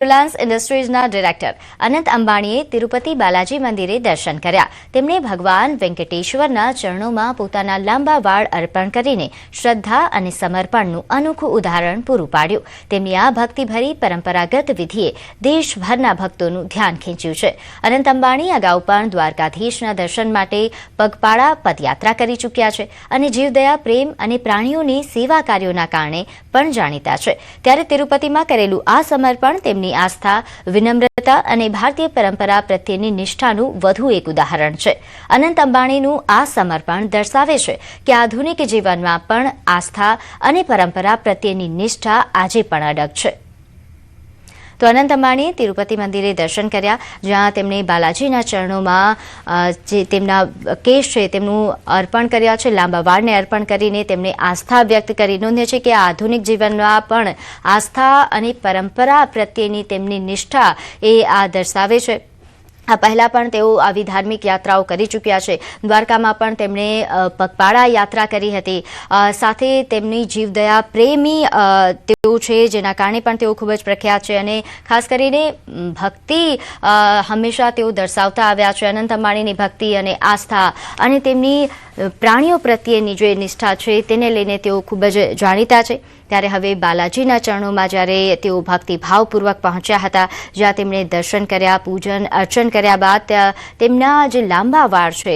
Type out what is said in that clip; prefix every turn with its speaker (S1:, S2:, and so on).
S1: Reliance ઇન્ડસ્ટ્રીઝના director અનંત અંબાણીએ તિરુપતિ બાલાજી મંદિરે દર્શન કર્યા. તેમણે ભગવાન વેંકટેશ્વરના ચરણોમાં પોતાના લાંબા વાળ અર્પણ કરીને શ્રદ્ધા અને સમર્પણનું અનોખું ઉદાહરણ પૂરું પાડ્યું. તેમની આ ભક્તિભરી પરંપરાગત વિધિએ દેશભરના ભક્તોનું ધ્યાન ખેંચ્યું છે. અનંત અંબાણી અગાઉ પણ દ્વારકાધીશના દર્શન માટે પગપાળા પદયાત્રા કરી ચૂક્યા છે અને જીવદયા, પ્રેમ અને પ્રાણીઓની સેવા કાર્યોના કારણે પણ જાણીતા છે. ત્યારે તિરુપતિમાં કરેલું આ સમર્પણ તેમની આસ્થા, વિનમ્રતા અને ભારતીય પરંપરા પ્રત્યેની નિષ્ઠાનું વધુ એક ઉદાહરણ છે. અનંત અંબાણીનું આ સમર્પણ દર્શાવે છે કે આધુનિક જીવનમાં પણ આસ્થા અને પરંપરા પ્રત્યેની નિષ્ઠા આજે પણ અડગ છે. તો અનંત અંબાણીએ તિરુપતિ મંદિરે દર્શન કર્યા, જ્યાં તેમણે બાલાજીના ચરણોમાં જે તેમના કેશ છે તેમનું અર્પણ કર્યા છે. લાંબા વાળને અર્પણ કરીને તેમણે આસ્થા વ્યક્ત કરી. નોંધ્ય છે કે આધુનિક જીવનમાં પણ આસ્થા અને પરંપરા પ્રત્યેની તેમની નિષ્ઠા એ આ દર્શાવે છે. આ પહેલાં પણ તેઓ આવી ધાર્મિક યાત્રાઓ કરી ચૂક્યા છે. દ્વારકામાં પણ તેમણે પગપાળા યાત્રા કરી હતી. સાથે તેમની જીવદયા પ્રેમી તેઓ છે, જેના કારણે પણ તેઓ ખૂબ જ પ્રખ્યાત છે અને ખાસ કરીને ભક્તિ હંમેશા તેઓ દર્શાવતા આવ્યા છે. અનંત અંબાણીની ભક્તિ અને આસ્થા અને તેમની પ્રાણીઓ પ્રત્યેની જે નિષ્ઠા છે તેને લઈને તેઓ ખૂબ જ જાણીતા છે. ત્યારે હવે બાલાજીના ચરણોમાં જ્યારે તેઓ ભક્તિભાવપૂર્વક પહોંચ્યા હતા, જ્યાં તેમણે દર્શન કર્યા, પૂજન અર્ચન કર્યા બાદ તેમના જે લાંબા વાળ છે